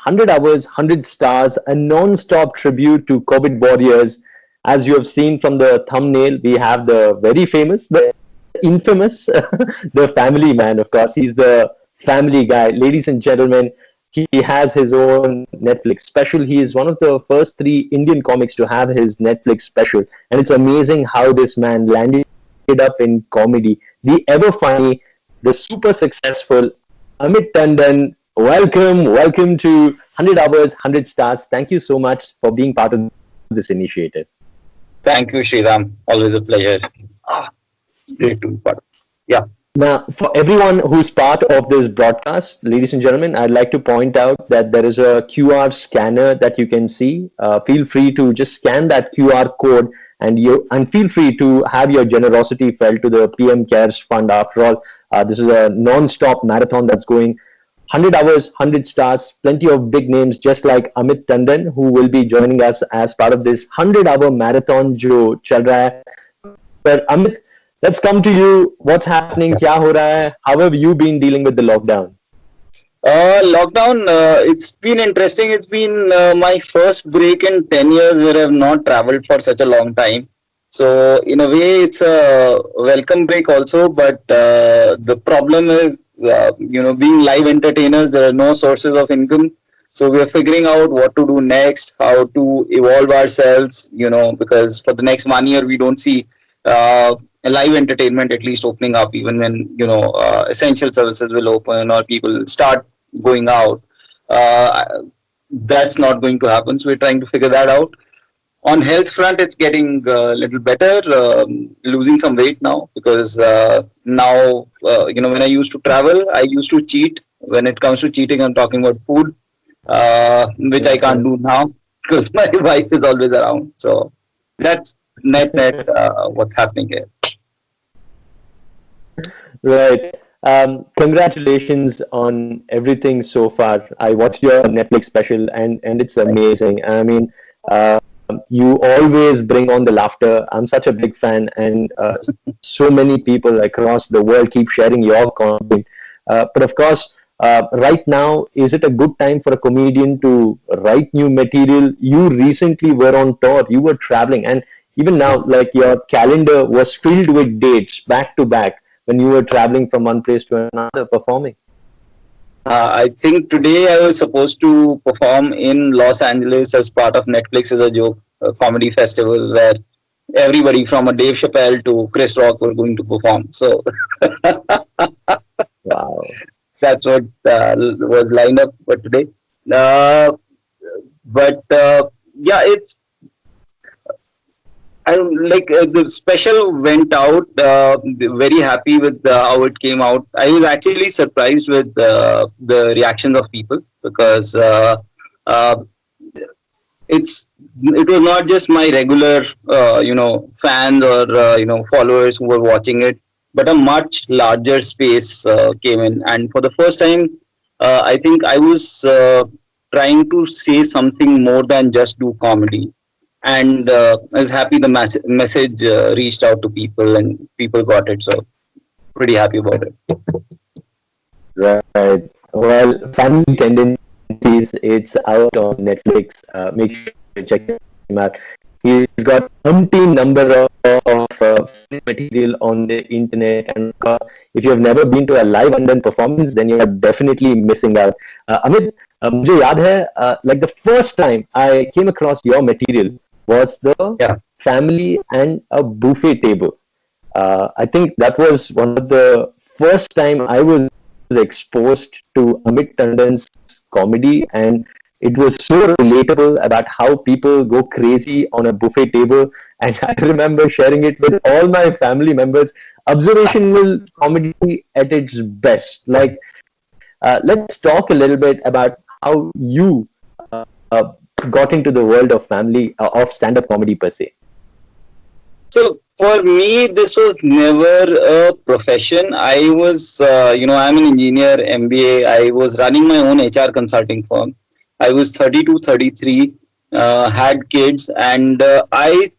100 hours, 100 stars, a non-stop tribute to COVID warriors. As you have seen from the thumbnail, we have the very famous, the infamous, the family man, of course. He's the family guy. Ladies and gentlemen, he has his own Netflix special. He is one of the first 3 Indian comics to have his Netflix special. And it's amazing how this man landed up in comedy. The ever funny, the super successful Amit Tandon. Welcome to 100 hours, 100 stars. Thank you so much for being part of this initiative. Thank you, Sriram. Always a pleasure. It's great to be part of it. Yeah. Now, for everyone who's part of this broadcast, ladies and gentlemen, I'd like to point out that there is a QR scanner that you can see. Feel free to just scan that QR code and feel free to have your generosity felt to the PM Cares Fund. After all, this is a non-stop marathon that's going 100 hours, 100 stars, plenty of big names just like Amit Tandon, who will be joining us as part of this 100-hour marathon jo chal raha hai. But Amit, let's come to you. What's happening? Kya ho raha hai? How have you been dealing with the lockdown? Lockdown, it's been interesting. It's been my first break in 10 years where I've not traveled for such a long time. So in a way, it's a welcome break also. But the problem is, being live entertainers, there are no sources of income. So we are figuring out what to do next, how to evolve ourselves, because for the next 1 year, we don't see live entertainment at least opening up, even when, essential services will open or people start going out. That's not going to happen. So we're trying to figure that out. On health front, it's getting a little better, losing some weight now because now, when I used to travel, I used to cheat. When it comes to cheating, I'm talking about food, which I can't do now because my wife is always around. So that's net what's happening here. Right. Congratulations on everything so far. I watched your Netflix special and it's amazing. I mean, you always bring on the laughter. I'm such a big fan, and so many people across the world keep sharing your content. But of course, right now, is it a good time for a comedian to write new material? You recently were on tour, you were traveling, and even now, your calendar was filled with dates back to back when you were traveling from one place to another performing. I think today I was supposed to perform in Los Angeles as part of Netflix is a Joke, a comedy festival where everybody from a Dave Chappelle to Chris Rock were going to perform. So wow, that's what was lined up for today. It's the special went out. Very happy with how it came out. I was actually surprised with the reactions of people because it was not just my regular fans or followers who were watching it, but a much larger space came in. And for the first time, I think I was trying to say something more than just do comedy. And I was happy the message reached out to people and people got it. So pretty happy about it. Right. Well, Family Tendencies, it's out on Netflix. Make sure you check him out. He's got umpteen number of material on the internet. And if you have never been to a live London performance, then you are definitely missing out. Amit, मुझे याद है, the first time I came across your material was the family and a buffet table. I think that was one of the first time I was exposed to Amit Tandon's comedy, and it was so relatable about how people go crazy on a buffet table. And I remember sharing it with all my family members. Observational comedy at its best. Let's talk a little bit about how you got into the world of of stand-up comedy per se. So for me, this was never a profession. I was, I'm an engineer, MBA. I was running my own HR consulting firm. I was 32, 33, had kids, and I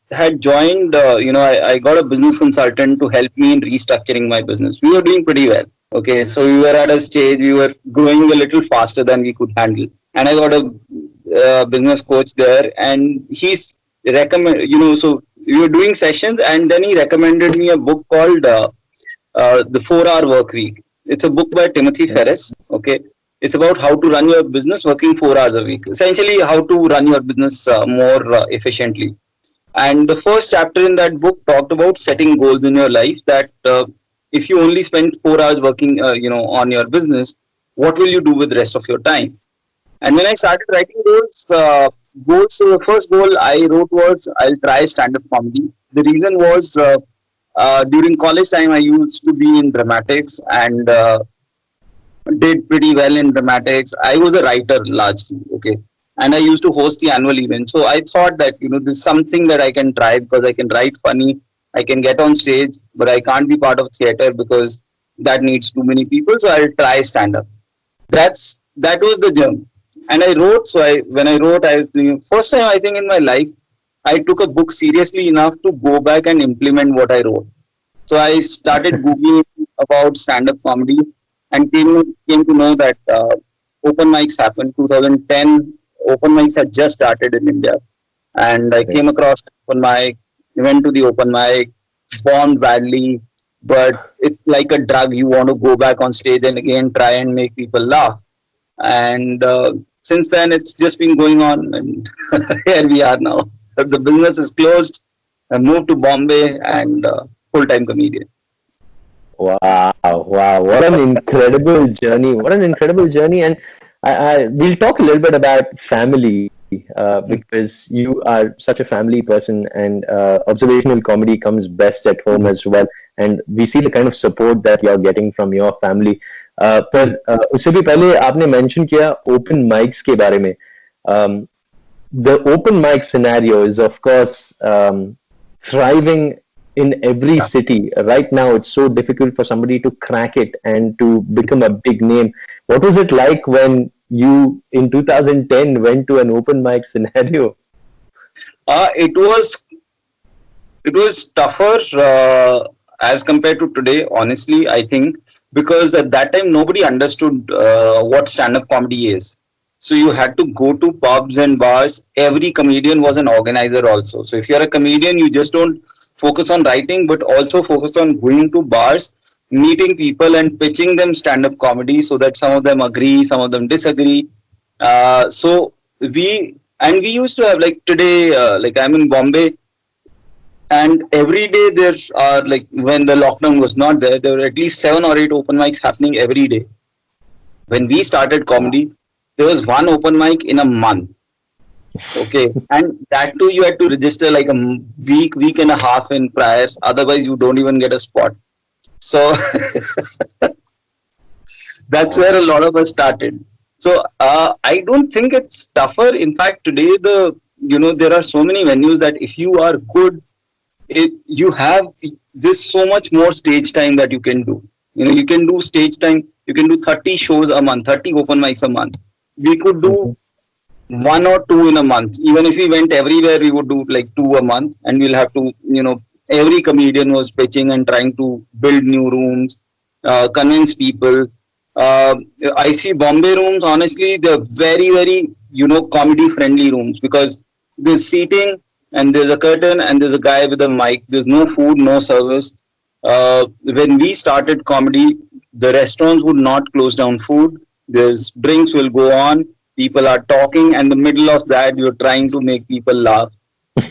had joined, I got a business consultant to help me in restructuring my business. We were doing pretty well. Okay, so we were at a stage, we were growing a little faster than we could handle. And I got a business coach there, and he's so we were doing sessions, and then he recommended me a book called The 4 Hour Work Week. It's a book by Timothy Ferriss. Okay, it's about how to run your business working 4 hours a week. Essentially, how to run your business more efficiently. And the first chapter in that book talked about setting goals in your life. That if you only spend 4 hours working, on your business, what will you do with the rest of your time? And when I started writing those goals, so the first goal I wrote was I'll try stand-up comedy. The reason was during college time I used to be in dramatics and did pretty well in dramatics. I was a writer largely, okay, and I used to host the annual event. So I thought that this is something that I can try because I can write funny, I can get on stage, but I can't be part of theater because that needs too many people. So I'll try stand-up. That was the germ. And I wrote. So when I wrote, I was doing first time I think in my life I took a book seriously enough to go back and implement what I wrote. So I started googling about stand-up comedy and came to know that open mics happened. 2010 open mics had just started in India, and I came across open mic. Went to the open mic, bombed badly, but it's like a drug. You want to go back on stage and again try and make people laugh. And since then, it's just been going on, and here we are now. The business is closed. I moved to Bombay and full-time comedian. Wow, wow. What an incredible journny. What an incredible journey. And we'll talk a little bit about family because you are such a family person, and observational comedy comes best at home as well. And we see the kind of support that you're getting from your family. पर उससे भी पहले आपने mention किया open mics के बारे में. The open mic scenario is of course thriving in every city. Right now it's so difficult for somebody to crack it and to become a big name. What was it like when you in 2010 went to an open mic scenario? It was tougher as compared to today, honestly, I think, because at that time nobody understood what stand-up comedy is. So you had to go to pubs and bars. Every comedian was an organizer also. So if you're a comedian, you just don't focus on writing, but also focus on going to bars, meeting people and pitching them stand-up comedy so that some of them agree, some of them disagree. So we used to have, like today, like I'm in Bombay, and every day there are, like when the lockdown was not there were at least 7 or 8 open mics happening every day. When we started comedy, there was one open mic in a month. Okay, and that too you had to register like a week and a half in prior. Otherwise, you don't even get a spot. So that's where a lot of us started. So I don't think it's tougher. In fact, today there are so many venues that if you are good, you have this so much more stage time that you can do. You can do stage time. You can do 30 shows a month, 30 open mics a month. We could do 1 or 2 in a month. Even if we went everywhere, we would do like 2 a month, and we'll have to, every comedian was pitching and trying to build new rooms, convince people. I see Bombay rooms, honestly, they're very, very, comedy friendly rooms because there's seating and there's a curtain and there's a guy with a mic. There's no food, no service. When we started comedy, the restaurants would not close down food. There's drinks will go on. People are talking, and in the middle of that, you're trying to make people laugh.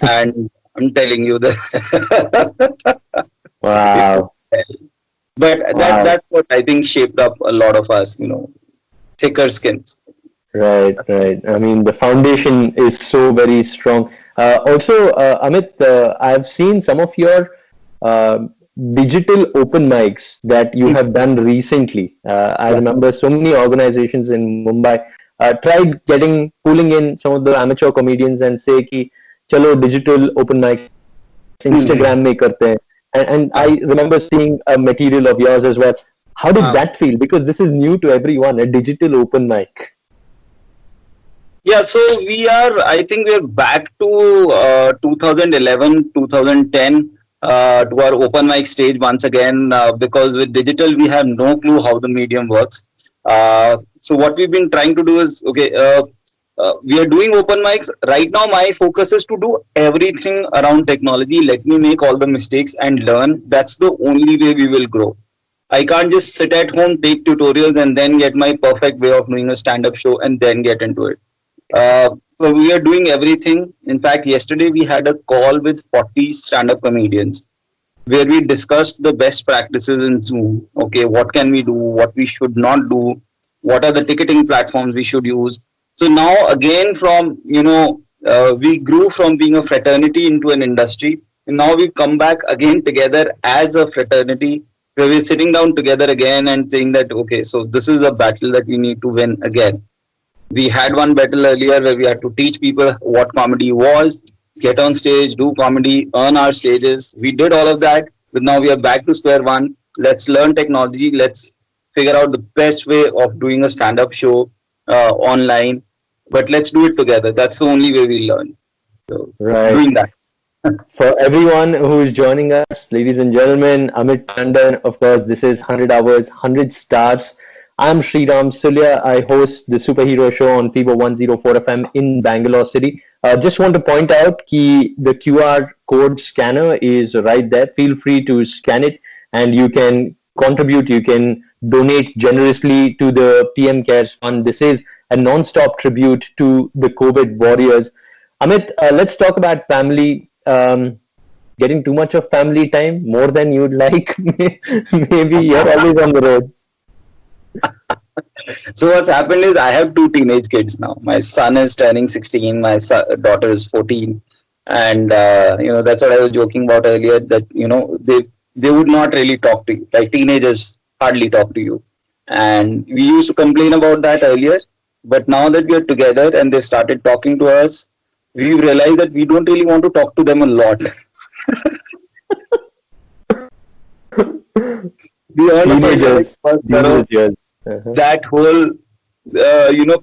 And I'm telling you that. Wow. But that's what I think shaped up a lot of us, thicker skins. Right. I mean, the foundation is so very strong. Also, Amit, I've seen some of your digital open mics that you have done recently. I remember so many organizations in Mumbai tried pulling in some of the amateur comedians and say ki, chalo digital open mics Instagram mein karte hain. And I remember seeing a material of yours as well. How did that feel? Because this is new to everyone, a digital open mic. Yeah, so I think we're back to 2011, 2010. to our open mic stage once again, because with digital we have no clue how the medium works. So what we've been trying to do is, okay, we are doing open mics right now. My focus is to do everything around technology. Let me make all the mistakes and learn. That's the only way we will grow. I can't just sit at home, take tutorials, and then get my perfect way of doing a stand-up show and then get into it. So we are doing everything. In fact, yesterday we had a call with 40 stand-up comedians where we discussed the best practices in Zoom. Okay, what can we do? What we should not do? What are the ticketing platforms we should use? So now again, from we grew from being a fraternity into an industry, and now we've come back again together as a fraternity, where we're sitting down together again and saying that, okay, so this is a battle that we need to win again. We had one battle earlier where we had to teach people what comedy was, get on stage, do comedy, earn our stages. We did all of that, but now we are back to square one. Let's learn technology. Let's figure out the best way of doing a stand-up show online. But let's do it together. That's the only way we learn. So Right. doing that. For everyone who is joining us, ladies and gentlemen, Amit Tandon, of course, this is 100 Hours, 100 Stars. I'm Sriram Sulya. I host the Superhero Show on Fever 104 FM in Bangalore City. Just want to point out that the QR code scanner is right there. Feel free to scan it and you can contribute, you can donate generously to the PM Cares Fund. This is a non-stop tribute to the COVID warriors. Amit, let's talk about family. Getting too much of family time, more than you'd like. Maybe you're always on the road. So what's happened is I have two teenage kids now. My son is turning 16. My daughter is 14. And, that's what I was joking about earlier, that, they would not really talk to you. Like teenagers hardly talk to you. And we used to complain about that earlier. But now that we are together and they started talking to us, we realized that we don't really want to talk to them a lot. We earn a Teenagers. teenagers. That whole,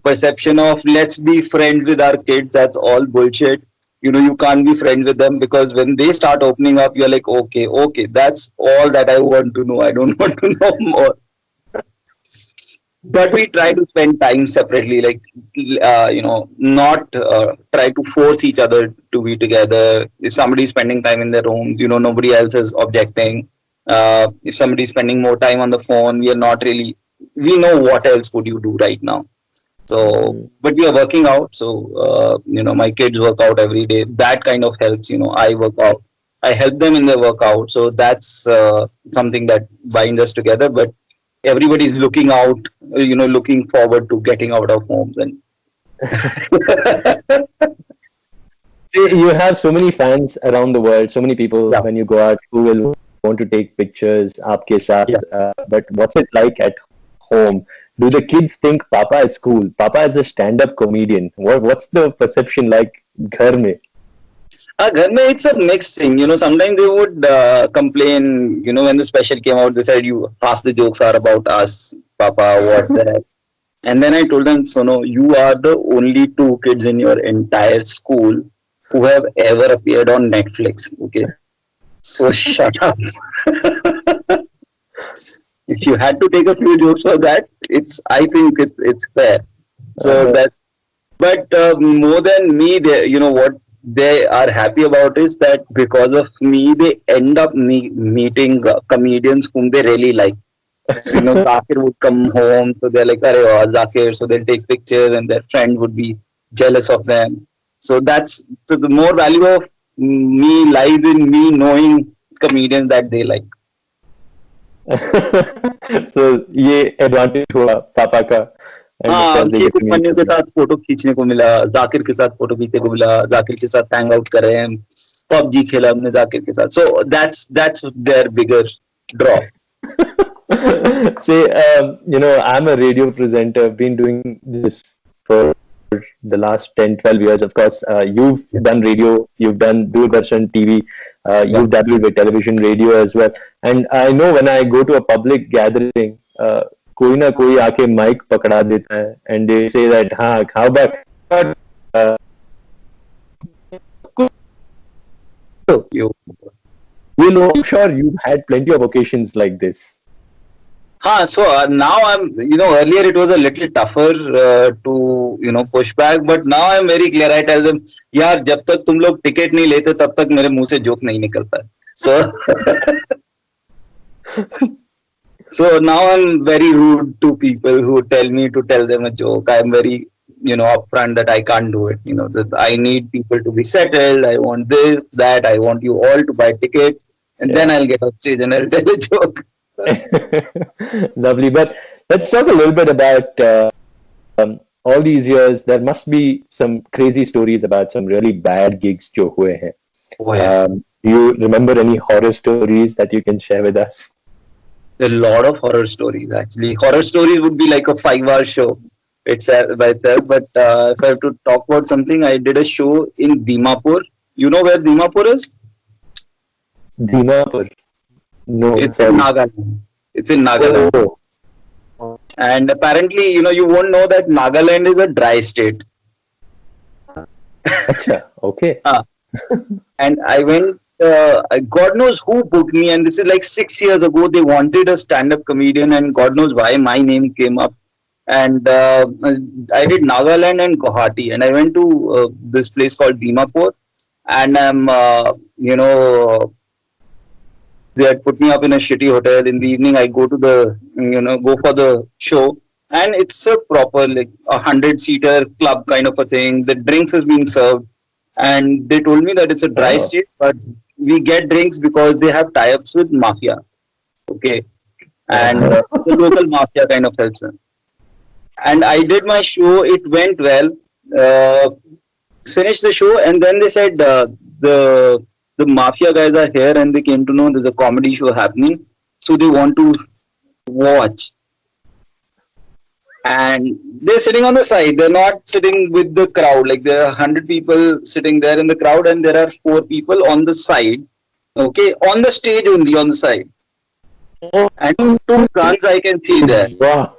perception of let's be friends with our kids, that's all bullshit. You can't be friends with them because when they start opening up, you're like, okay, that's all that I want to know. I don't want to know more. But we try to spend time separately, like, not try to force each other to be together. If somebody's spending time in their homes, nobody else is objecting. If somebody's spending more time on the phone, we know what else would you do right now. So, but we are working out. So, my kids work out every day. That kind of helps, I work out. I help them in their workout. So that's something that binds us together. But everybody's looking forward to getting out of homes. And you have so many fans around the world, so many people when you go out who will want to take pictures aapke saath. But what's it like at home? Do the kids think Papa is cool? Papa is a stand-up comedian. What's the perception like ghar mein? Ghar mein, it's a mixed thing. Sometimes they would complain, when the special came out, they said, half the jokes are about us, Papa, what the heck. And then I told them, so no, you are the only two kids in your entire school who have ever appeared on Netflix. Okay. So shut up. If you had to take a few jokes for that, I think it's fair. So but more than me, what they are happy about is that because of me, they end up meeting comedians whom they really like. So, Zakir would come home, so they're like, Arey, Zakir, so they'll take pictures and their friend would be jealous of them. So the more value of me lies in me knowing comedians that they like. So ये advantage हुआ पापा का. के साथ photo खींचने को मिला, जाकिर के साथ फोटो खींचने को मिला, जाकिर के साथ हैंग आउट कर रहे हैं, पबजी खेला हमने जाकिर के साथ. So that's their bigger draw. See, I'm a radio presenter. I've been doing this for the last 10-12 years. Of course, you've done radio, you've done Doordarshan TV, you've dabbled with television, radio as well. And I know when I go to a public gathering, कोई ना कोई आके mic पकड़ा देता है and they say that how about I'm sure you've had plenty of occasions like this. So now earlier it was a little tougher to, push back, but now I'm very clear. I tell them, यार जब तक तुम लोग ticket नहीं लेते तब तक मेरे मुंह से जोक नहीं निकलता. So, so now I'm very rude to people who tell me to tell them a joke. I'm very, upfront that I can't do it. That I need people to be settled. I want this, that. I want you all to buy tickets, and then I'll get on stage and I'll tell a joke. Lovely. But let's talk a little bit about all these years. There must be some crazy stories about some really bad gigs jo hue hain. Oh, yeah. Do you remember any horror stories that you can share with us? There are a lot of horror stories, actually. Horror stories would be like a 5-hour show itself by itself. But if I have to talk about something, I did a show in Dimapur. You know where Dimapur is? Dimapur. No, it's in Nagaland. It's in Nagaland. Oh. And apparently, you won't know that Nagaland is a dry state. Achha, okay. And I went, God knows who booked me, and this is like 6 years ago. They wanted a stand-up comedian, and God knows why my name came up. And I did Nagaland and Guwahati, and I went to this place called Dimapur, and they had put me up in a shitty hotel. In the evening, I go to go for the show, and it's a proper 100-seater club kind of a thing. The drinks is being served, and they told me that it's a dry state, but we get drinks because they have tie-ups with mafia. Okay, and the local mafia kind of helps them. And I did my show. It went well. Finished the show, and then they said the mafia guys are here, and they came to know there's a comedy show happening, so they want to watch. And they're sitting on the side. They're not sitting with the crowd. Like there are 100 people sitting there in the crowd, and there are 4 people on the side. Okay, on the stage only, on the side. And 2 guns I can see there. Wow.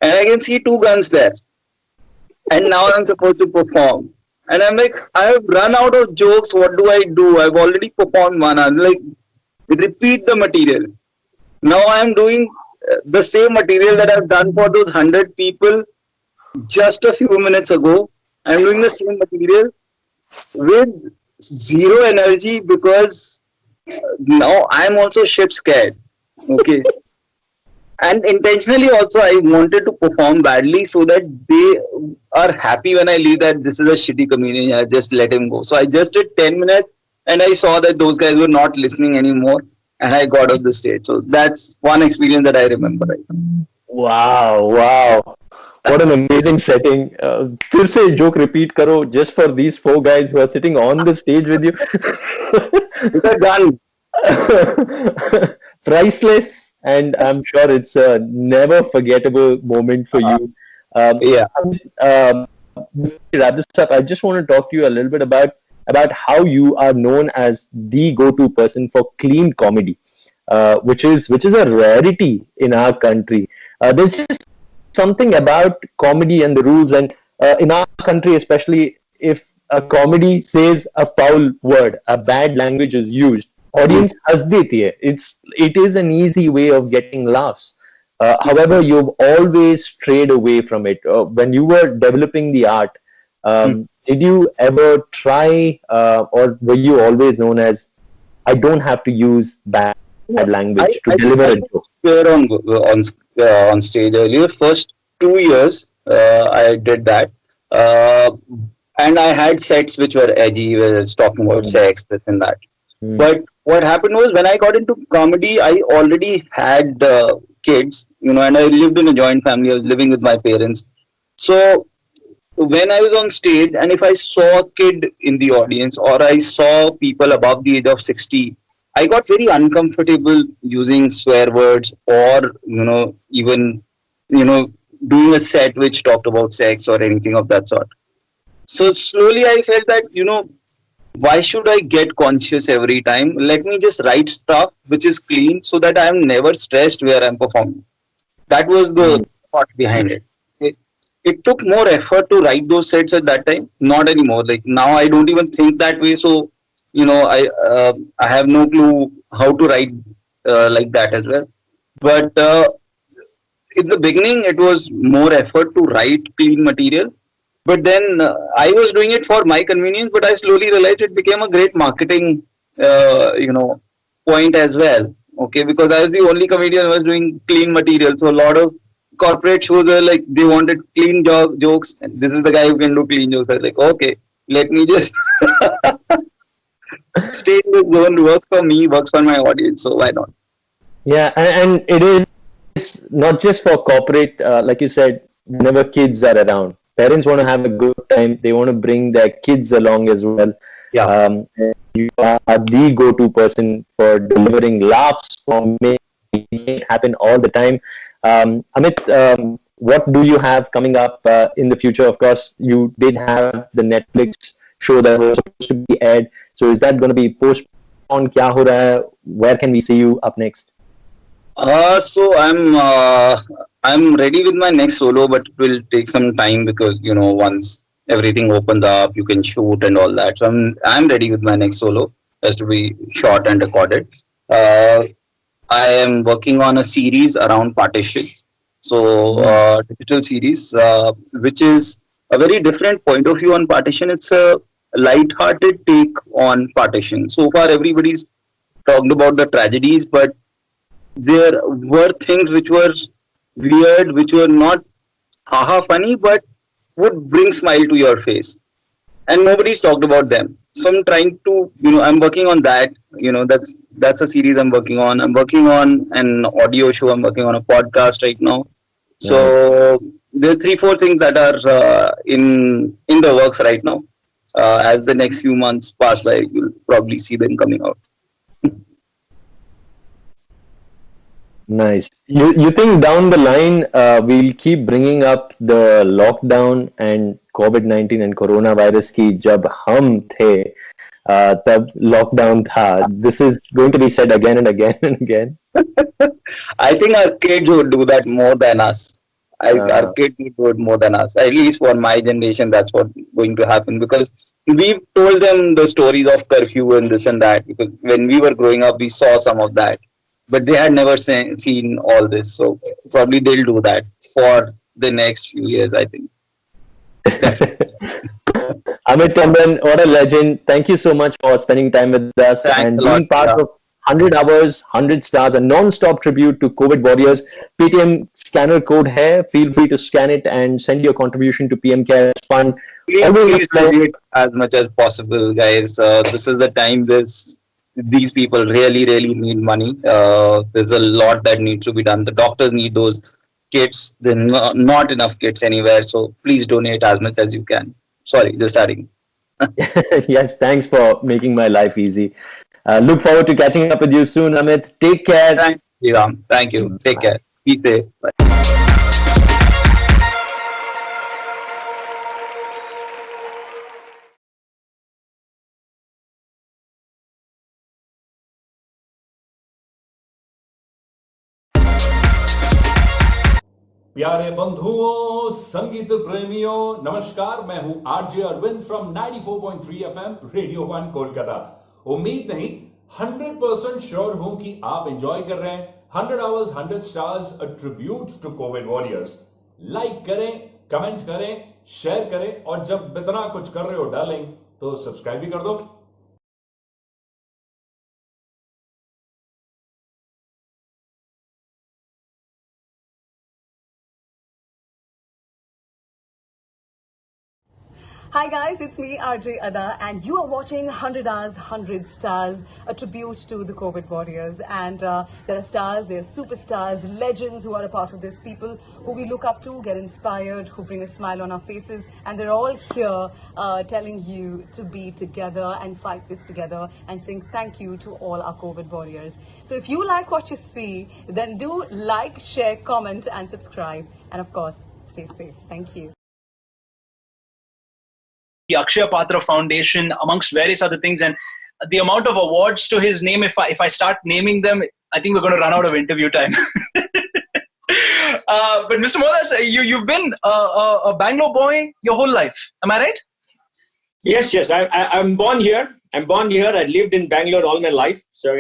And I can see 2 guns there. And now I'm supposed to perform. And I'm like, I have run out of jokes. What do I do? I've already performed one. I'm like, repeat the material. Now I'm doing the same material that I've done for those 100 people just a few minutes ago. I'm doing the same material with zero energy because now I'm also shit scared. Okay. And intentionally also I wanted to perform badly so that they are happy when I leave that this is a shitty comedian. I just let him go. So I just did 10 minutes and I saw that those guys were not listening anymore and I got off the stage. So that's one experience that I remember right now. Wow. What an amazing setting. फिर से joke repeat करो just for these 4 guys who are sitting on the stage with you. With a gun. Priceless. And I'm sure it's a never forgettable moment for you. Before we wrap this up, I just want to talk to you a little bit about how you are known as the go-to person for clean comedy, which is a rarity in our country. There's just something about comedy and the rules, and in our country, especially if a comedy says a foul word, a bad language is used, audience has deti hai. It is an easy way of getting laughs. However, you've always strayed away from it. When you were developing the art, did you ever try, or were you always known as, I don't have to use bad language to deliver a joke? On stage earlier, first 2 years, I did that. And I had sets which were edgy, where I was talking about sex, this and that. But what happened was when I got into comedy, I already had kids, and I lived in a joint family. I was living with my parents. So when I was on stage and if I saw a kid in the audience or I saw people above the age of 60, I got very uncomfortable using swear words or, even, doing a set which talked about sex or anything of that sort. So slowly I felt that, why should I get conscious every time? Let me just write stuff which is clean so that I am never stressed where I'm performing. That was the thought behind it. Okay? it took more effort to write those sets at that time. Not anymore. Like now, I don't even think that way. So I have no clue how to write like that as well. But in the beginning, it was more effort to write clean material. But then I was doing it for my convenience. But I slowly realized it became a great marketing, point as well. Okay, because I was the only comedian who was doing clean material. So a lot of corporate shows were like they wanted clean jokes, and this is the guy who can do clean jokes. I was like, okay, let me just stay in this zone. Works for me, works for my audience. So why not? Yeah, and it is not just for corporate, like you said, whenever kids are around. Parents want to have a good time. They want to bring their kids along as well. Yeah. And you are the go-to person for delivering laughs, for making it happen all the time. Amit, what do you have coming up in the future? Of course, you did have the Netflix show that was supposed to be aired. So is that going to be postponed? Kya ho raha hai? Where can we see you up next? So I'm ready with my next solo, but it will take some time because once everything opens up, you can shoot and all that. So I'm ready with my next solo. It has to be shot and recorded. I am working on a series around partition. So digital series, which is a very different point of view on partition. It's a light-hearted take on partition. So far, everybody's talked about the tragedies, but there were things which were weird, which were not haha funny, but would bring smile to your face. And nobody's talked about them. So I'm trying to, I'm working on that. That's a series I'm working on. I'm working on an audio show. I'm working on a podcast right now. So there are 3-4 things that are in the works right now. As the next few months pass by, you'll probably see them coming out. Nice. You think down the line we'll keep bringing up the lockdown and COVID-19 and coronavirus की जब हम थे तब lockdown था. This is going to be said again and again and again. I think our kids would do that more than us. Our kids would do it more than us. At least for my generation, that's what's going to happen because we've told them the stories of curfew and this and that. Because when we were growing up, we saw some of that. But they had never seen all this. So probably they'll do that for the next few years, I think. Amit Tandon, what a legend. Thank you so much for spending time with us and being part of 100 hours, 100 stars, a non-stop tribute to COVID warriors. PTM scanner code hai. Feel free to scan it and send your contribution to PM Cares Fund. Please do it as much as possible, guys. This is the time these people really, really need money. There's a lot that needs to be done. The doctors need those kits. There's not enough kits anywhere. So please donate as much as you can. Sorry, just adding. Yes, thanks for making my life easy. Look forward to catching up with you soon, Amit. Take care. Thank you, Sriram. Thank you. Take care. Be safe. Bye. प्यारे बंधुओं, संगीत प्रेमियों, नमस्कार। मैं हूं RJ Arvind from 94.3 FM radio 1 Kolkata. उम्मीद नहीं 100% sure हूं कि आप एंजॉय कर रहे हैं 100 hours 100 stars a tribute to Covid warriors. Like करें, कमेंट करें, शेयर करें और जब इतना कुछ कर रहे हो डार्लिंग तो सब्सक्राइब भी कर दो। Hi guys, it's me RJ Ada and you are watching 100 Hours, 100 Stars, a tribute to the COVID warriors. And there are stars, there are superstars, legends who are a part of this, people who we look up to, get inspired, who bring a smile on our faces, and they're all here telling you to be together and fight this together and saying thank you to all our COVID warriors. So if you like what you see, then do like, share, comment and subscribe, and of course stay safe. Thank you. The Akshaya Patra Foundation, amongst various other things, and the amount of awards to his name, if I start naming them, I think we're going to run out of interview time. But Mr. Mohandas, you've been a Bangalore boy your whole life. Am I right? Yes. I'm born here. I lived in Bangalore all my life. So,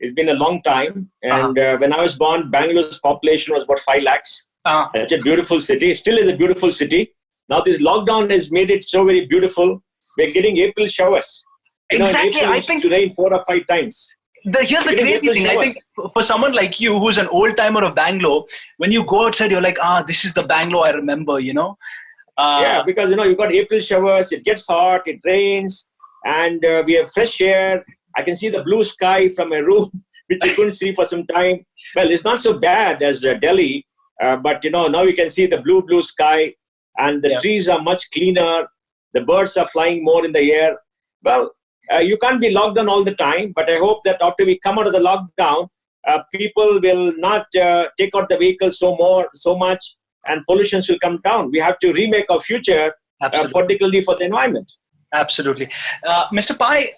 it's been a long time. And when I was born, Bangalore's population was about 5 lakhs. It's a beautiful city. It still is a beautiful city. Now, this lockdown has made it so very beautiful. We're getting April showers. Exactly. I think to rain 4 or 5 times. Here's the crazy thing. I think for someone like you, who's an old timer of Bangalore, when you go outside, you're like, this is the Bangalore I remember, Yeah, because, you got April showers, it gets hot, it rains, and we have fresh air. I can see the blue sky from a room, which I couldn't see for some time. Well, it's not so bad as Delhi, but, now you can see the blue sky, and the trees are much cleaner. The birds are flying more in the air. Well, you can't be locked down all the time, but I hope that after we come out of the lockdown, people will not take out the vehicles so much, and pollution will come down. We have to remake our future, particularly for the environment. Absolutely. Mr. Pai,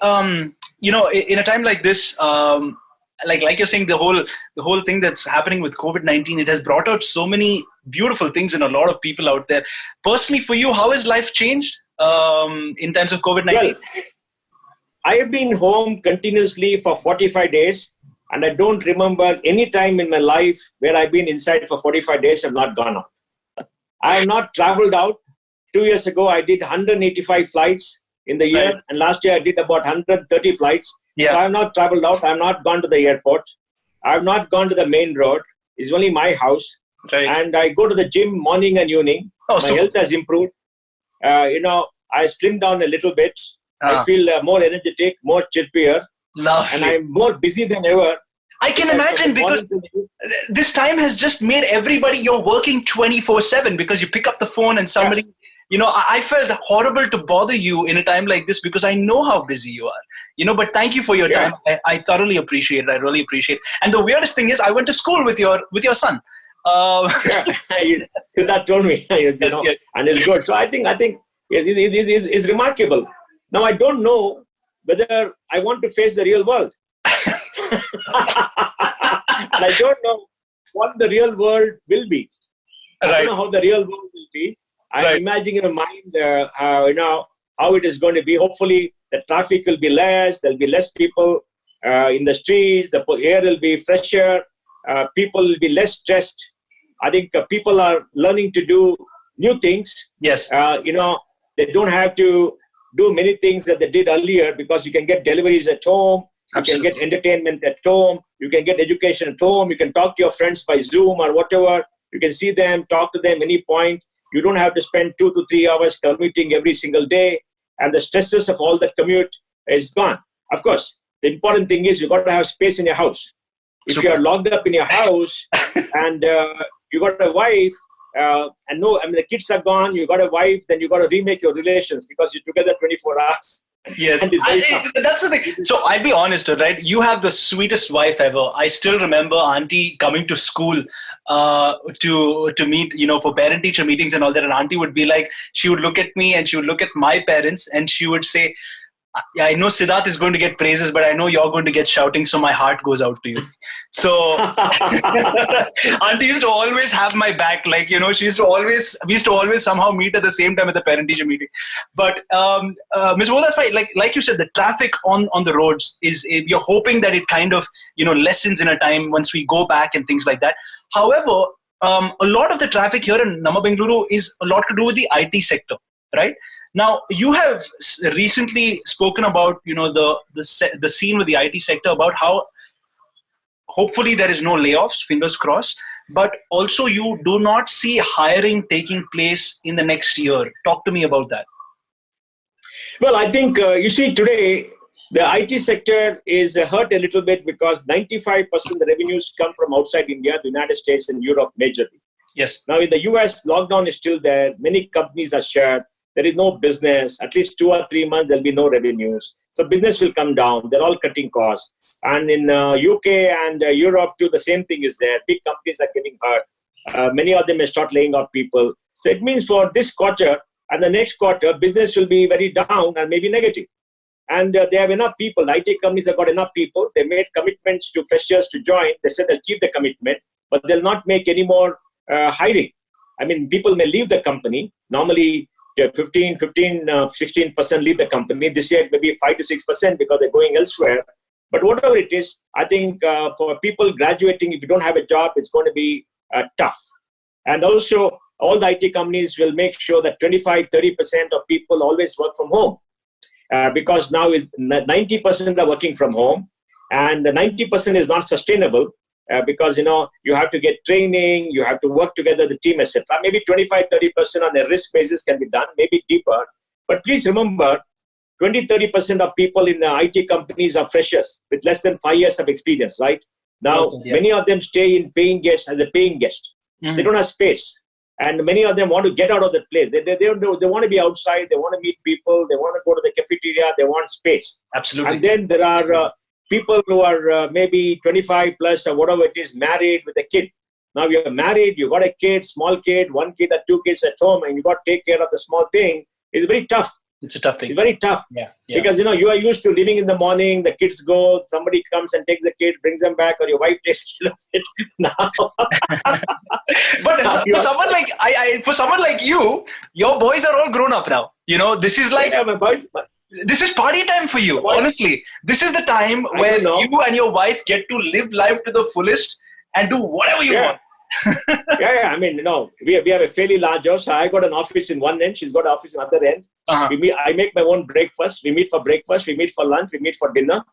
in a time like this, like you're saying, the whole thing that's happening with COVID-19, it has brought out so many beautiful things in a lot of people out there. Personally, for you, how has life changed in terms of COVID-19? Well, I have been home continuously for 45 days, and I don't remember any time in my life where I've been inside for 45 days and not gone out. I have not traveled out. 2 years ago, I did 185 flights in the year, and last year I did about 130 flights. Yeah. So I have not traveled out. I have not gone to the airport. I have not gone to the main road. It's only my house. Right. And I go to the gym morning and evening. My health has improved. I slimmed down a little bit. I feel more energetic, more chirpier. Lovely. And I'm more busy than ever. I can imagine, because this time has just made everybody, you're working 24/7 because you pick up the phone and somebody, I felt horrible to bother you in a time like this because I know how busy you are, but thank you for your time. I thoroughly appreciate it. I really appreciate it. And the weirdest thing is I went to school with your son. That told me, and it's good. So I think it's remarkable. Now, I don't know whether I want to face the real world. And I don't know what the real world will be. I don't know how the real world will be. I'm imagining in my mind, how it is going to be. Hopefully, the traffic will be less. There'll be less people in the streets. The air will be fresher. People will be less stressed. I think people are learning to do new things. Yes. They don't have to do many things that they did earlier, because you can get deliveries at home. You can get entertainment at home. You can get education at home. You can talk to your friends by Zoom or whatever. You can see them, talk to them any point. You don't have to spend 2 to 3 hours commuting every single day. And the stresses of all that commute is gone. Of course, the important thing is you got to have space in your house. If you are locked up in your house and you got a wife, the kids are gone, you got a wife, then you got to remake your relations because you're together 24 hours. Yes, that's the thing. So I'll be honest, right? You have the sweetest wife ever. I still remember Auntie coming to school to meet, for parent-teacher meetings and all that. And Auntie would be like, she would look at me and she would look at my parents and she would say, I know Siddharth is going to get praises, but I know you're going to get shouting, so my heart goes out to you. So Auntie used to always have my back. We used to always somehow meet at the same time at the parent-teacher meeting. But Ms. Mohandas Pai, like you said, the traffic on the roads you're hoping that it kind of, lessens in a time once we go back and things like that. However, a lot of the traffic here in Nama Bengaluru is a lot to do with the IT sector, right? Now, you have recently spoken about, the scene with the IT sector, about how hopefully there is no layoffs, fingers crossed, but also you do not see hiring taking place in the next year. Talk to me about that. Well, I think, you see, today, the IT sector is hurt a little bit because 95% of the revenues come from outside India, the United States and Europe majorly. Yes. Now, in the US, lockdown is still there. Many companies are shut. There is no business. At least 2 or 3 months, there'll be no revenues. So business will come down. They're all cutting costs. And in UK and Europe too, the same thing is there. Big companies are getting hurt. Many of them may start laying off people. So it means for this quarter and the next quarter, business will be very down and maybe negative. And they have enough people. The IT companies have got enough people. They made commitments to freshers to join. They said they'll keep the commitment, but they'll not make any more hiring. I mean, people may leave the company. Normally, 16% leave the company. This year, maybe 5 to 6% because they're going elsewhere. But whatever it is, I think for people graduating, if you don't have a job, it's going to be tough. And also, all the IT companies will make sure that 25-30% of people always work from home. Because now 90% are working from home, and 90% is not sustainable because you have to get training, you have to work together, the team, etc. Maybe 25-30% on a risk basis can be done, maybe deeper. But please remember, 20-30% of people in the IT companies are freshers with less than 5 years of experience, right? Now, many of them stay in paying guests as a paying guest. Mm-hmm. They don't have space. And many of them want to get out of the place. They want to be outside. They want to meet people. They want to go to the cafeteria. They want space. Absolutely. And then there are people who are maybe 25 plus or whatever it is, married with a kid. Now you're married, you got a kid, small kid, one kid or two kids at home, and you got to take care of the small thing. It's very tough. It's a tough thing. It's very tough. Yeah. Because, you are used to living in the morning, the kids go, somebody comes and takes the kid, brings them back, or your wife takes care of it. Now. But for someone like for someone like you, your boys are all grown up now. This is like my boys. This is party time for you. Honestly, this is the time where you and your wife get to live life to the fullest and do whatever you want. I mean, we have a fairly large house. I got an office in one end. She's got an office in the other end. I make my own breakfast. We meet for breakfast. We meet for lunch. We meet for dinner.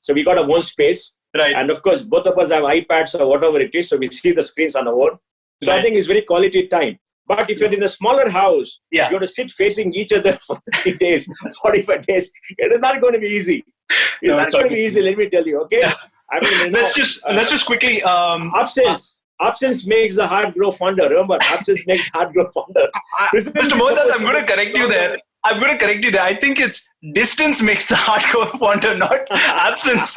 So we got our own space. Right. And of course, both of us have iPads or whatever it is. So we see the screens on our own. So I think it's very quality time. But if you're in a smaller house, you have to sit facing each other for 30 days, 45 days. It is not going to be easy. It's not going to be easy, let me tell you, okay? Yeah. I mean, let's just quickly... Absence makes the heart grow fonder. Remember, absence makes the heart grow fonder. Mr. Mohandas, I'm going to correct you there. I think it's distance makes the heart grow fonder, not absence.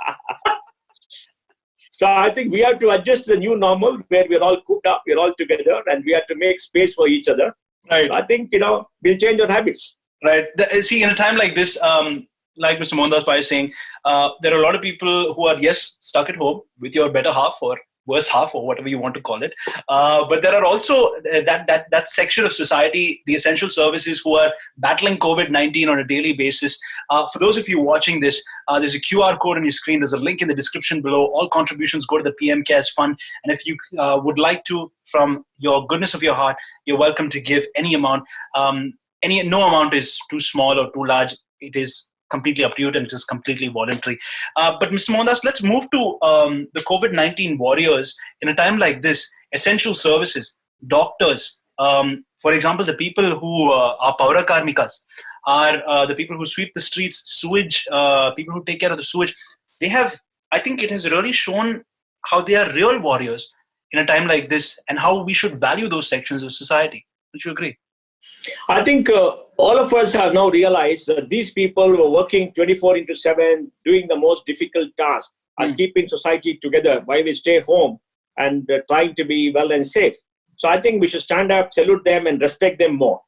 So I think we have to adjust to the new normal where we're all cooped up, we're all together, and we have to make space for each other. Right. So I think, we'll change our habits. Right. See, in a time like this, like Mr. Mohandas Pai is saying, there are a lot of people who are, stuck at home with your better half or worse half or whatever you want to call it. But there are also that section of society, the essential services, who are battling COVID-19 on a daily basis. For those of you watching this, there's a QR code on your screen. There's a link in the description below. All contributions go to the PM Cares Fund. And if you would like to, from your goodness of your heart, you're welcome to give any amount. No amount is too small or too large. It is completely up to you, and it is completely voluntary. But Mr. Mohandas, let's move to the COVID-19 warriors in a time like this. Essential services, doctors, for example, the people who are Paura Karmikas, are the people who sweep the streets, sewage, people who take care of the sewage. I think it has really shown how they are real warriors in a time like this, and how we should value those sections of society. Don't you agree? I think all of us have now realized that these people who are working 24/7, doing the most difficult task, are keeping society together while we stay home and trying to be well and safe. So I think we should stand up, salute them, and respect them more.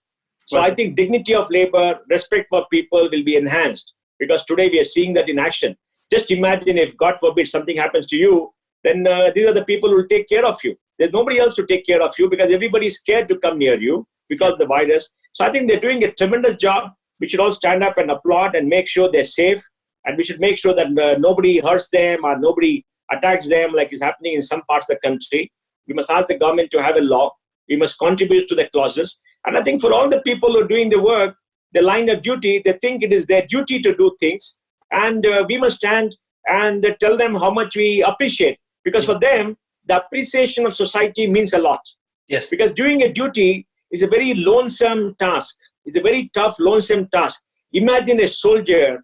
So I think dignity of labor, respect for people will be enhanced, because today we are seeing that in action. Just imagine if, God forbid, something happens to you, then these are the people who will take care of you. There's nobody else to take care of you because everybody's scared to come near you because of the virus. So I think they're doing a tremendous job. We should all stand up and applaud and make sure they're safe. And we should make sure that nobody hurts them or nobody attacks them like is happening in some parts of the country. We must ask the government to have a law. We must contribute to the clauses. And I think for all the people who are doing the work, the line of duty, they think it is their duty to do things. And we must stand and tell them how much we appreciate. Because for them, the appreciation of society means a lot. Yes. Because doing a duty is a very lonesome task. It's a very tough, lonesome task. Imagine a soldier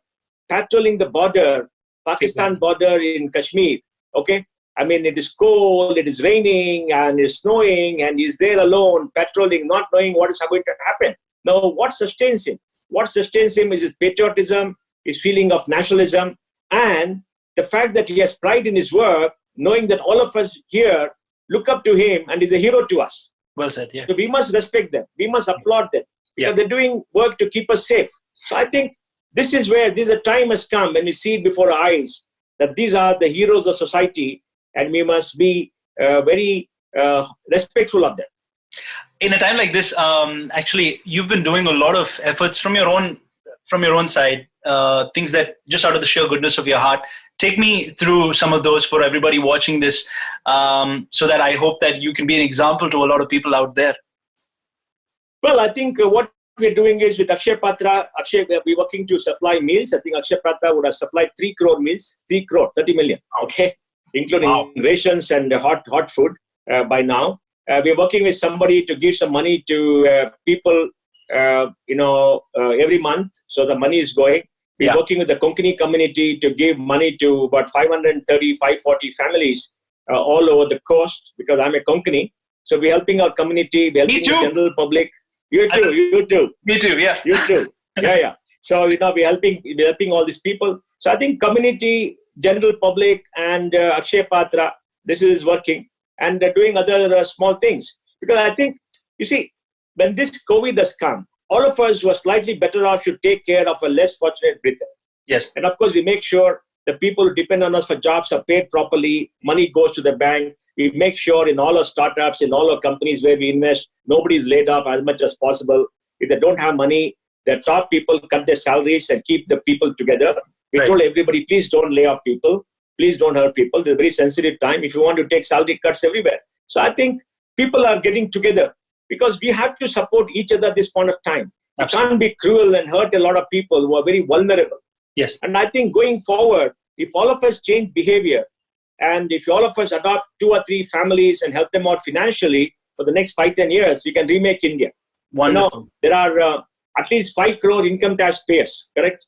patrolling the border, Pakistan border in Kashmir. Okay? I mean, it is cold, it is raining, and it's snowing, and he's there alone, patrolling, not knowing what is going to happen. Now, what sustains him? What sustains him is his patriotism, his feeling of nationalism, and the fact that he has pride in his work, knowing that all of us here look up to him and is a hero to us. Well said, yeah. So we must respect them. We must applaud them. Because they're doing work to keep us safe. So I think this is where a time has come when we see it before our eyes that these are the heroes of society, and we must be very respectful of them. in a time like this, actually, you've been doing a lot of efforts from your own side, things that just out of the sheer goodness of your heart. Take me through some of those for everybody watching this, so that I hope that you can be an example to a lot of people out there. Well, I think what we're doing is with Akshay Patra, we're working to supply meals. I think Akshay Patra would have supplied 3 crore meals, 3 crore, 30 million, okay, including rations and hot food by now. We're working with somebody to give some money to people, every month. So the money is going. We're working with the Konkani community to give money to about 530, 540 families all over the coast, because I'm a Konkani. So we're helping our community, we're helping the general public. You too. Me too, yeah. You too. Yeah. So, we're helping all these people. So I think community, general public, and Akshay Patra, this is working. And they're doing other small things. Because I think, you see, when this COVID has come, all of us who are slightly better off should take care of a less fortunate Britain. Yes. And of course, we make sure the people who depend on us for jobs are paid properly, money goes to the bank. We make sure in all our startups, in all our companies where we invest, nobody's laid off as much as possible. If they don't have money, the top people cut their salaries and keep the people together. We told everybody, please don't lay off people. Please don't hurt people. It's a very sensitive time if you want to take salary cuts everywhere. So I think people are getting together because we have to support each other at this point of time. We can't be cruel and hurt a lot of people who are very vulnerable. Yes. And I think going forward, if all of us change behavior and if all of us adopt 2 or 3 families and help them out financially for the next 5-10 years, we can remake India. There are at least 5 crore income tax payers, correct?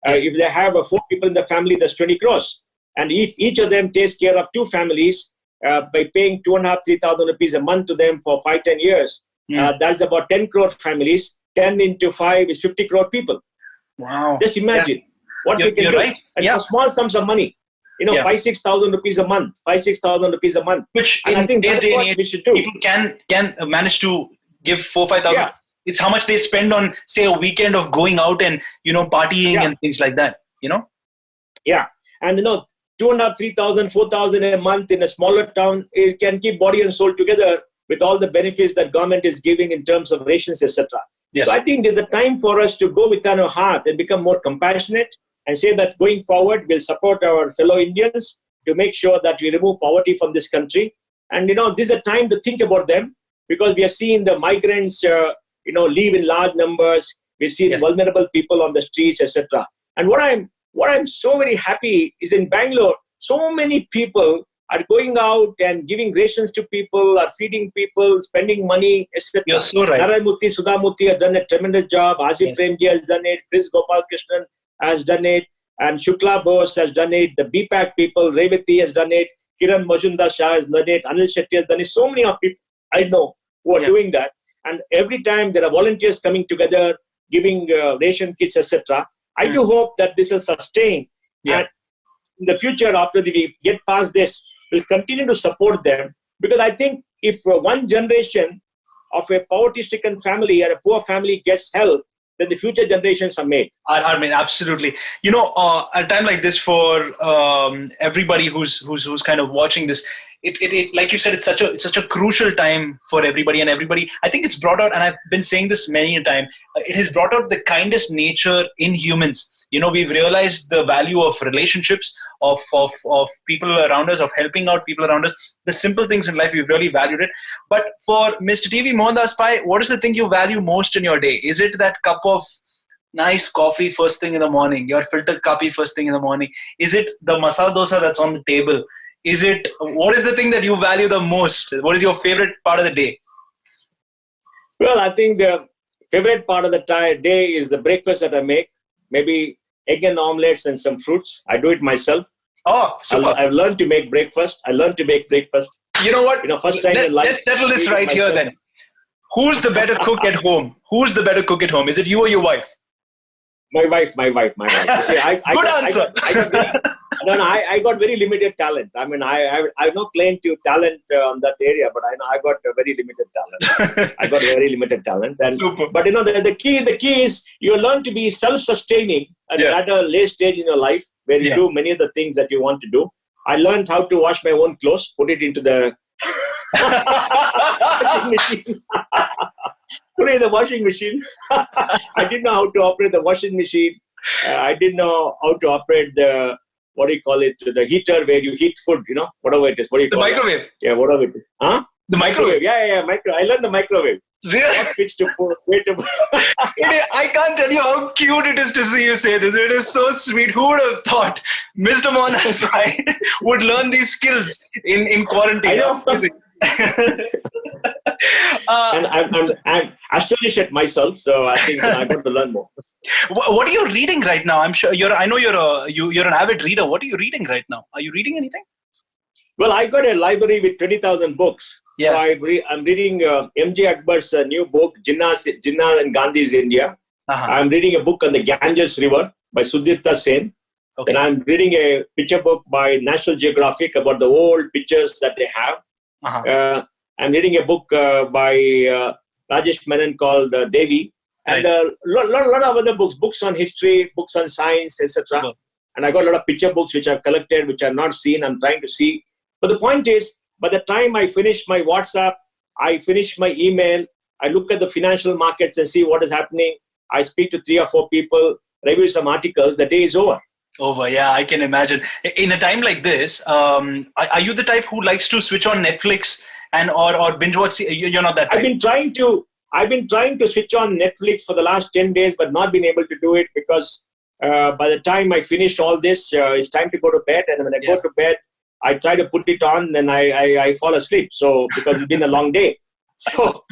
Yes. If they have 4 people in the family, that's 20 crores. And if each of them takes care of 2 families by paying 2,500-3,000 rupees a month to them for 5-10 years, that's about 10 crore families. 10 into 5 is 50 crore people. Wow. Just imagine what we can do. Right. And for small sums of money, 5,000-6,000 rupees a month, 5,000-6,000 rupees a month. Which and I think that's what we should do. People can manage to give 4,000-5,000. Yeah. It's how much they spend on, say, a weekend of going out and, partying and things like that, Yeah. And, 2,500, 3,000, 4,000 a month in a smaller town, it can keep body and soul together with all the benefits that government is giving in terms of rations, etc. Yes. So I think there's a time for us to go within our heart and become more compassionate and say that going forward, we'll support our fellow Indians to make sure that we remove poverty from this country. And, this is a time to think about them because we are seeing the migrants, leave in large numbers. We're seeing vulnerable people on the streets, etc. And what I'm so very happy is in Bangalore, so many people are going out and giving rations to people, are feeding people, spending money, etc. You're so right. Narayanmurthy, Sudhamurthy have done a tremendous job. Asif Premji has done it. Chris Gopal Krishnan has done it. And Shukla Bose has done it. The BPAC people, Revati has done it. Kiran Majumdar Shah has done it. Anil Shetty has done it. So many of people I know who are doing that. And every time there are volunteers coming together, giving ration kits, etc. I do hope that this will sustain. And in the future, after we get past this, we'll continue to support them. Because I think if one generation of a poverty-stricken family or a poor family gets help, then the future generations are made. I mean, absolutely. At a time like this, for everybody who's kind of watching this, it like you said, it's such a crucial time for everybody and everybody. I think it's brought out, and I've been saying this many a time. It has brought out the kindest nature in humans. We've realized the value of relationships, of people around us, of helping out people around us. The simple things in life, we've really valued it. But for Mr. TV, Mohandas Pai, what is the thing you value most in your day? Is it that cup of nice coffee first thing in the morning, your filtered coffee first thing in the morning? Is it the masala dosa that's on the table? What is the thing that you value the most? What is your favorite part of the day? Well, I think the favorite part of the day is the breakfast that I make. Maybe egg and omelets and some fruits. I do it myself. Oh, super. I've learned to make breakfast. I learned to make breakfast. You know what? First time in life. Let's settle this right here then. Who's the better cook at home? Is it you or your wife? My wife. You see, Good answer. I got very limited talent. I mean, I have no claim to talent on that area, but I know I got a very limited talent. I got very limited talent. And, super. But the key is you learn to be self-sustaining at a late stage in your life where you do many of the things that you want to do. I learned how to wash my own clothes, put it into the Washing machine. Put it in the washing machine. I didn't know how to operate the washing machine. I didn't know how to operate the, what do you call it, the heater where you heat food, you know, whatever it is. What do you call The microwave. it? Yeah, whatever it is. Huh? The microwave. Yeah. I learned the microwave. Really? Switch to put. Wait to I can't tell you how cute it is to see you say this. It is so sweet. Who would have thought Mr. Mohandas Pai would learn these skills in quarantine? I know. And I'm astonished at myself, so I think I got to learn more. What are you reading right now? I'm sure I know you're an avid reader. What are you reading right now? Are you reading anything? Well, I got a library with 20,000 books. Yeah. So I'm reading M.J. Akbar's new book, Jinnah and Gandhi's India. Uh-huh. I'm reading a book on the Ganges River by Sudipta Sen. Okay. And I'm reading a picture book by National Geographic about the old pictures that they have. Uh-huh. I'm reading a book by Rajesh Menon called Devi. And a lot of other books on history, books on science, etc. Cool. And I got a lot of picture books which I've collected, which I've not seen. I'm trying to see. But the point is, by the time I finish my WhatsApp, I finish my email, I look at the financial markets and see what is happening. I speak to 3 or 4 people, review some articles, the day is over. Over, yeah, I can imagine. In a time like this, are you the type who likes to switch on Netflix and or binge watch? You're not that type. I've been trying to switch on Netflix for the last 10 days, but not been able to do it because by the time I finish all this, it's time to go to bed. And when I go to bed, I try to put it on, then I fall asleep. So because it's been a long day. So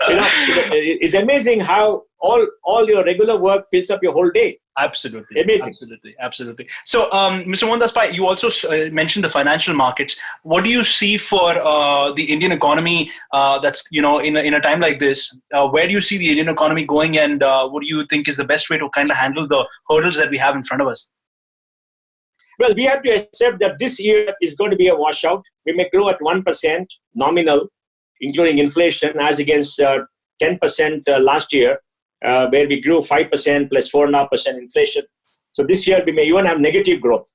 it's amazing how all your regular work fills up your whole day. Absolutely. Amazing. Absolutely. So, Mr. Mohandas Pai, you also mentioned the financial markets. What do you see for the Indian economy that's, in a time like this? Where do you see the Indian economy going, and what do you think is the best way to kind of handle the hurdles that we have in front of us? Well, we have to accept that this year is going to be a washout. We may grow at 1% nominal, including inflation, as against 10% last year, where we grew 5% plus 4.5% inflation. So this year we may even have negative growth.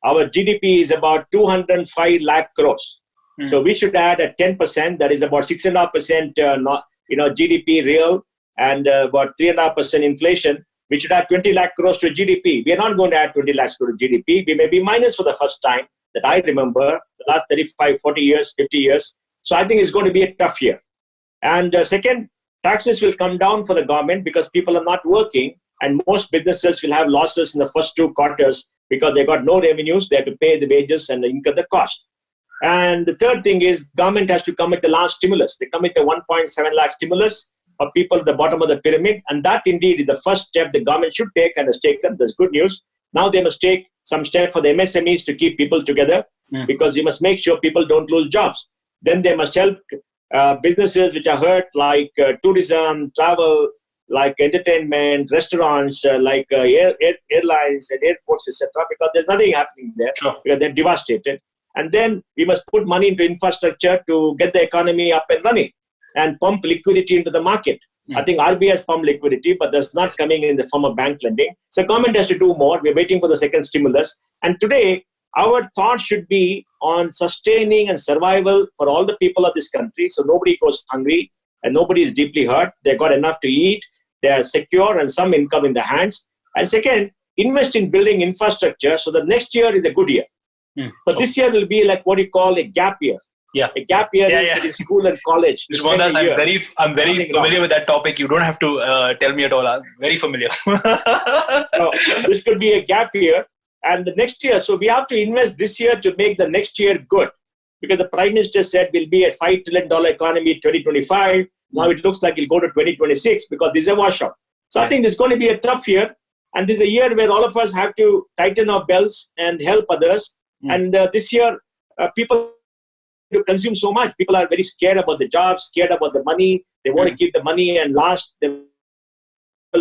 Our GDP is about 205 lakh crores. So we should add at 10%, that is about 6.5% GDP real, and about 3.5% inflation. We should add 20 lakh crores to GDP. We are not going to add 20 lakhs to GDP. We may be minus for the first time that I remember, the last 35, 40 years, 50 years. So I think it's going to be a tough year. And second, taxes will come down for the government because people are not working, and most businesses will have losses in the first 2 quarters because they got no revenues. They have to pay the wages and incur the cost. And the third thing is government has to come with a large stimulus. They come with a 1.7 lakh stimulus for people at the bottom of the pyramid. And that indeed is the first step the government should take and has taken. That's good news. Now they must take some step for the MSMEs to keep people together because you must make sure people don't lose jobs. Then they must help businesses which are hurt, like tourism, travel, like entertainment, restaurants, like airlines and airports, etc. because there's nothing happening there because they're devastated. And then we must put money into infrastructure to get the economy up and running and pump liquidity into the market. I think RBI has pumped liquidity, but that's not coming in the form of bank lending. So government has to do more. We're waiting for the second stimulus. And today, our thought should be on sustaining and survival for all the people of this country. So nobody goes hungry and nobody is deeply hurt. They've got enough to eat. They are secure and some income in their hands. And second, invest in building infrastructure so that next year is a good year. But this year will be like what you call a gap year. Yeah. A gap year in school and college. I'm very familiar with that topic. You don't have to tell me at all. I'm very familiar. So this could be a gap year. And the next year, so we have to invest this year to make the next year good. Because the Prime Minister said we'll be a $5 trillion economy in 2025. Now it looks like it'll go to 2026 because this is a washout. So I think this is going to be a tough year. And this is a year where all of us have to tighten our belts and help others. And this year, people to consume so much. People are very scared about the jobs, scared about the money. They want to keep the money and last them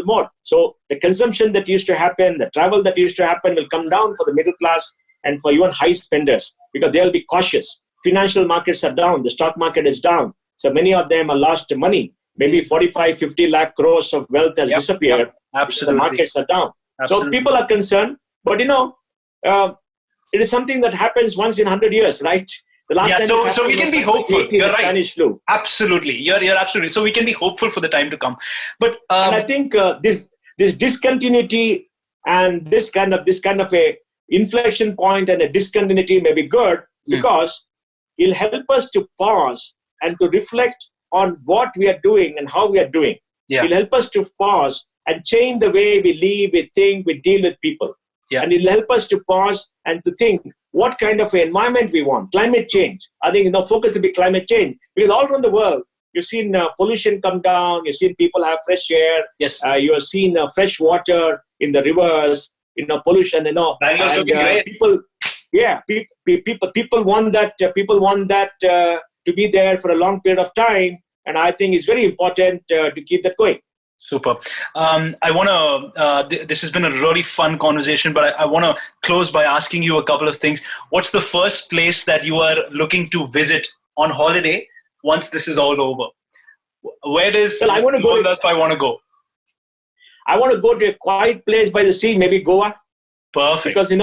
more. So the consumption that used to happen, the travel that used to happen will come down for the middle class and for even high spenders because they'll be cautious. Financial markets are down. The stock market is down. So many of them have lost money. Maybe 45, 50 lakh crores of wealth has disappeared. Absolutely. The markets are down. Absolutely. So people are concerned. But it is something that happens once in 100 years, right? The last Yeah, time so we can be hopeful. You're right. Spanish flu. Absolutely, you're absolutely. So we can be hopeful for the time to come. But and I think this discontinuity and this kind of a inflection point and a discontinuity may be good because it'll help us to pause and to reflect on what we are doing and how we are doing. Yeah. It'll help us to pause and change the way we live, we think, we deal with people. Yeah. And it'll help us to pause and to think what kind of an environment we want. Climate change. I think focus will be climate change. Because all around the world, you've seen pollution come down. You've seen people have fresh air. Yes. You have seen fresh water in the rivers. Pollution. Bangalore's looking great. People want that. People want that to be there for a long period of time. And I think it's very important to keep that going. Super. I want to, this has been a really fun conversation, but I want to close by asking you a couple of things. What's the first place that you are looking to visit on holiday once this is all over? Where does I want to go. I want to go. I want to go to a quiet place by the sea, maybe Goa. Perfect. Because,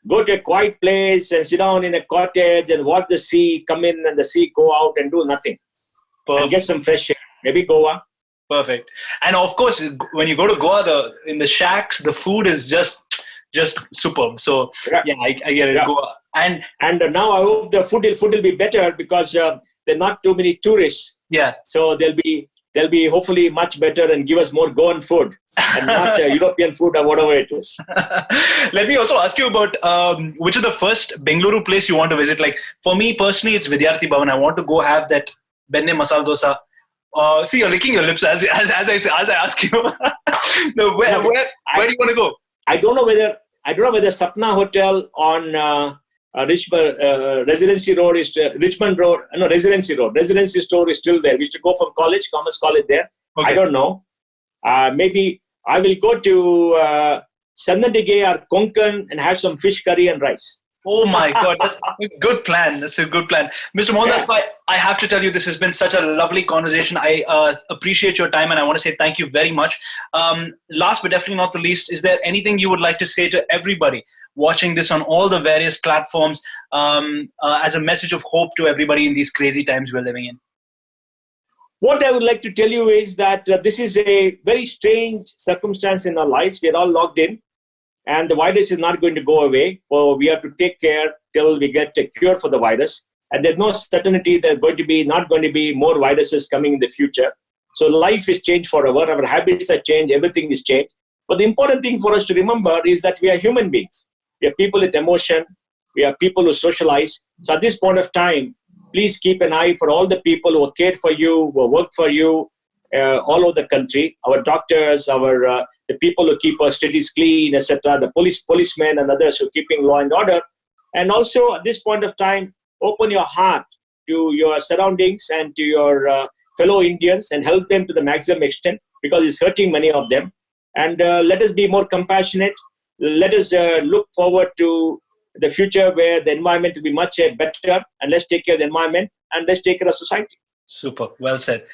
go to a quiet place and sit down in a cottage and watch the sea come in and the sea go out and do nothing. Perfect. And get some fresh air. Maybe Goa. Perfect. And of course, when you go to Goa, in the shacks, the food is just superb. So yeah, I get it. Yeah. Goa. And now I hope the food will be better because there are not too many tourists. Yeah. So they'll be hopefully much better and give us more Goan food and not European food or whatever it is. Let me also ask you about which is the first Bengaluru place you want to visit. Like for me personally, it's Vidyarthi Bhavan. I want to go have that benne masala dosa. See, you're licking your lips as I ask you. Where do you want to go? I don't know whether Sapna Hotel on Residency Road is Richmond Road. No, Residency Road. Residency store is still there. We used to go from Commerce College there. Okay. I don't know. Maybe I will go to Sannadige or Konkan and have some fish curry and rice. Oh my God, that's a good plan. That's a good plan. Mr. Mohandas Pai, I have to tell you, this has been such a lovely conversation. I appreciate your time and I want to say thank you very much. Last but definitely not the least, is there anything you would like to say to everybody watching this on all the various platforms as a message of hope to everybody in these crazy times we're living in? What I would like to tell you is that this is a very strange circumstance in our lives. We are all locked in. And the virus is not going to go away. So we have to take care till we get a cure for the virus. And there's no certainty there's not going to be more viruses coming in the future. So life is changed forever. Our habits are changed. Everything is changed. But the important thing for us to remember is that we are human beings. We are people with emotion. We are people who socialize. So at this point of time, please keep an eye for all the people who care for you, who work for you, all over the country, our doctors, the people who keep our cities clean, etc., the policemen and others who are keeping law and order. And also at this point of time, open your heart to your surroundings and to your fellow Indians and help them to the maximum extent because it's hurting many of them. And let us be more compassionate. Let us look forward to the future where the environment will be much better, and let's take care of the environment and let's take care of society. Super. Well said.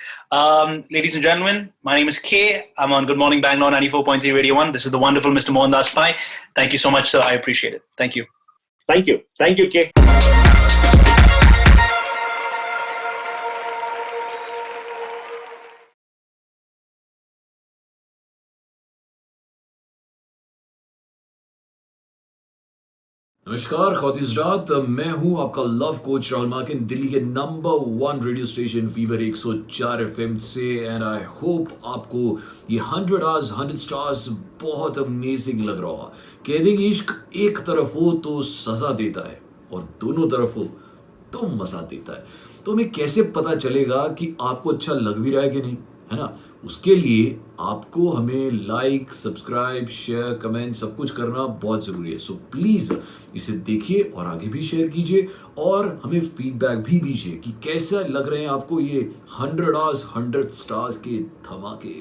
Ladies and gentlemen, my name is K. I'm on Good Morning Bangalore 94.3 Radio 1. This is the wonderful Mr. Mohandas Pai. Thank you so much, sir. I appreciate it. Thank you. Thank you. Thank you, K. नमस्कार ख़वातीन-हज़रात, मैं हूं आपका love coach Rahul माकिन, दिल्ली के number 1 radio station fever 104 FM से। And I hope आपको ये 100 hours 100 stars बहुत amazing लग रहा होगा। कहते हैं कि इश्क एक तरफ हो तो सज़ा देता है और दोनों तरफ हो तो मज़ा देता है। तो हमें कैसे पता चलेगा कि आपको अच्छा लग भी रहा है कि नहीं, है ना? उसके लिए आपको हमें लाइक, सब्सक्राइब, शेयर, कमेंट सब कुछ करना बहुत ज़रूरी है। सो प्लीज़ इसे देखिए और आगे भी शेयर कीजिए और हमें फीडबैक भी दीजिए कि कैसा लग रहे हैं आपको ये 100 आवर्स 100 स्टार्स के धमाके।